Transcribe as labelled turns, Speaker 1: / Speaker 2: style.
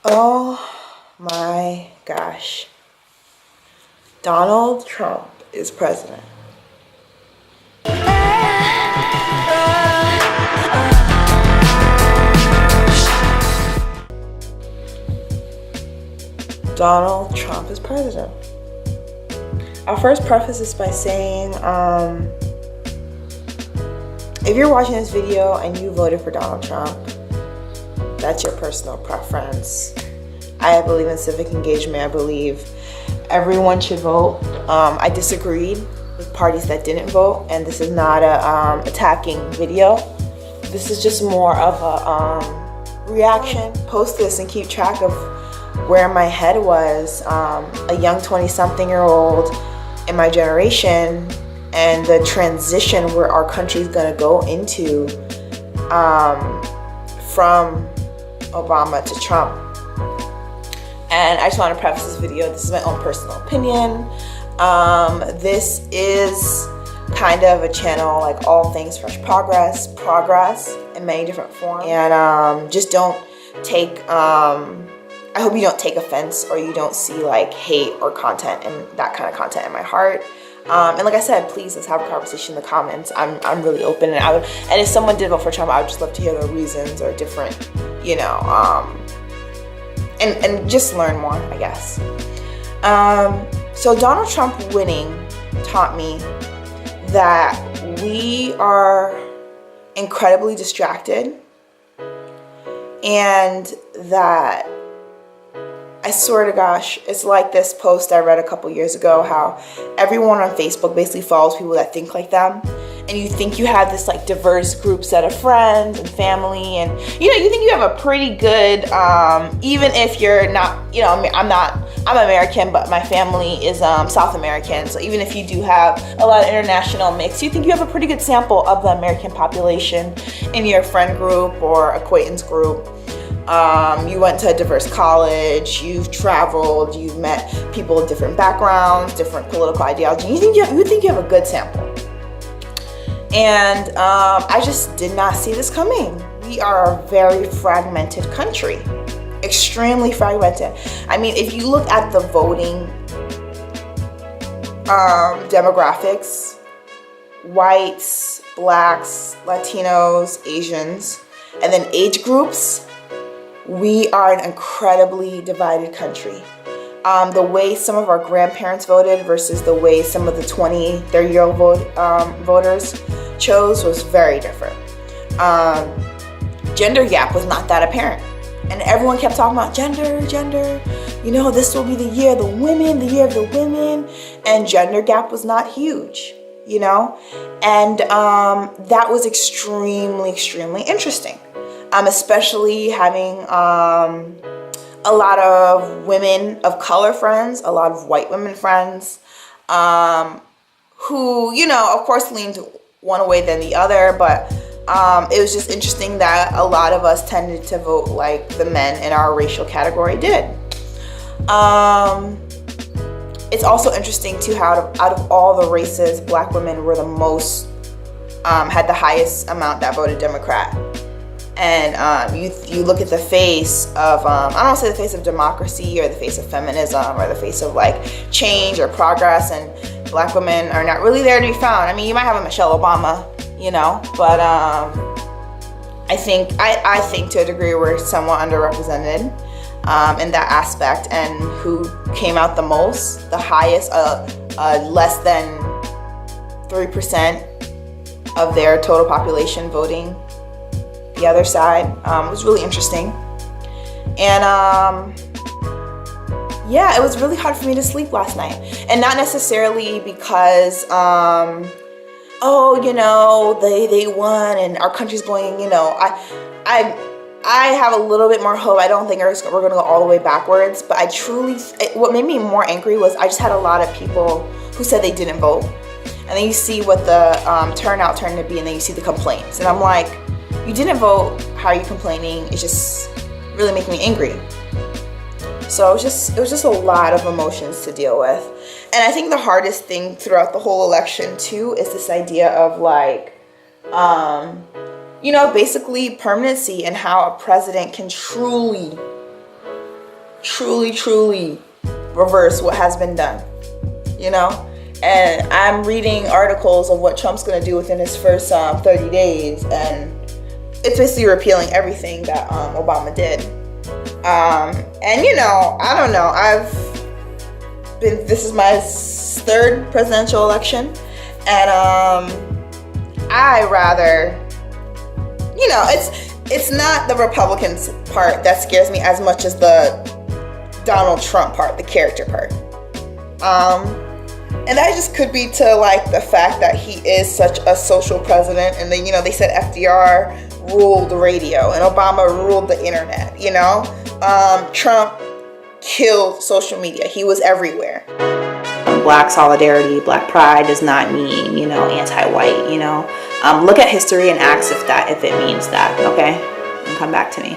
Speaker 1: Oh my gosh. Donald Trump is president. Donald Trump is president. I'll first preface this by saying, if you're watching this video and you voted for Donald Trump, that's your personal preference. I believe in civic engagement. I believe everyone should vote. I disagreed with parties that didn't vote, and this is not a attacking video. This is just more of a reaction. Post this and keep track of where my head was, a young 20-something-year-old in my generation, and the transition where our country's gonna go into from Obama to Trump. And I just want to preface this video. This is my own personal opinion. This is kind of a channel like all things fresh progress in many different forms. And just don't take, I hope you don't take offense or you don't see like hate or content and that kind of content in my heart. And like I said, please let's have a conversation in the comments. I'm really open, and and if someone did vote for Trump, I would just love to hear their reasons or different, you know, and just learn more, I guess. So Donald Trump winning taught me that we are incredibly distracted, and that, I swear to gosh, it's like this post I read a couple years ago, how everyone on Facebook basically follows people that think like them. And you think you have this like diverse group set of friends and family, and you know, you think you have a pretty good, even if you're not, you know, I'm American, but my family is South American. So even if you do have a lot of international mix, you think you have a pretty good sample of the American population in your friend group or acquaintance group. You went to a diverse college, you've traveled, you've met people with different backgrounds, different political ideology. You think you have a good sample. And I just did not see this coming. We are a very fragmented country, extremely fragmented. I mean, if you look at the voting demographics, whites, blacks, Latinos, Asians, and then age groups, we are an incredibly divided country. The way some of our grandparents voted versus the way some of the 20, 30-year-old voters chose was very different. Gender gap was not that apparent. And everyone kept talking about gender, you know, this will be the year of the women, and gender gap was not huge, you know? And that was extremely, extremely interesting. Especially having a lot of women of color friends, a lot of white women friends, who, you know, of course leaned one way than the other, but it was just interesting that a lot of us tended to vote like the men in our racial category did. It's also interesting too how out of all the races, black women were the most, had the highest amount that voted Democrat. And you look at the face of, I don't want to say the face of democracy or the face of feminism or the face of like change or progress, and black women are not really there to be found. I mean, you might have a Michelle Obama, you know, but I think to a degree we're somewhat underrepresented in that aspect. And who came out the most, the highest, less than 3% of their total population voting the other side, was really interesting. And yeah, it was really hard for me to sleep last night, and not necessarily because oh, you know, they won and our country's going, you know, I have a little bit more hope. I don't think we're gonna go all the way backwards, but I truly, what made me more angry was I just had a lot of people who said they didn't vote, and then you see what the turnout turned to be, and then you see the complaints, and I'm like, you didn't vote, how are you complaining? It's just really making me angry. So it was just a lot of emotions to deal with. And I think the hardest thing throughout the whole election too is this idea of like, you know, basically permanency, and how a president can truly truly reverse what has been done, you know? And I'm reading articles of what Trump's gonna do within his first 30 days, and it's basically repealing everything that Obama did. And you know, I don't know, this is my third presidential election, and I rather, you know, it's not the Republicans part that scares me as much as the Donald Trump part, the character part. And that just could be to like the fact that he is such a social president, and then, you know, they said FDR ruled the radio and Obama ruled the internet, you know? Trump killed social media. He was everywhere. Black solidarity, black pride does not mean, you know, anti-white, you know? Look at history and ask if it means that, okay? And come back to me.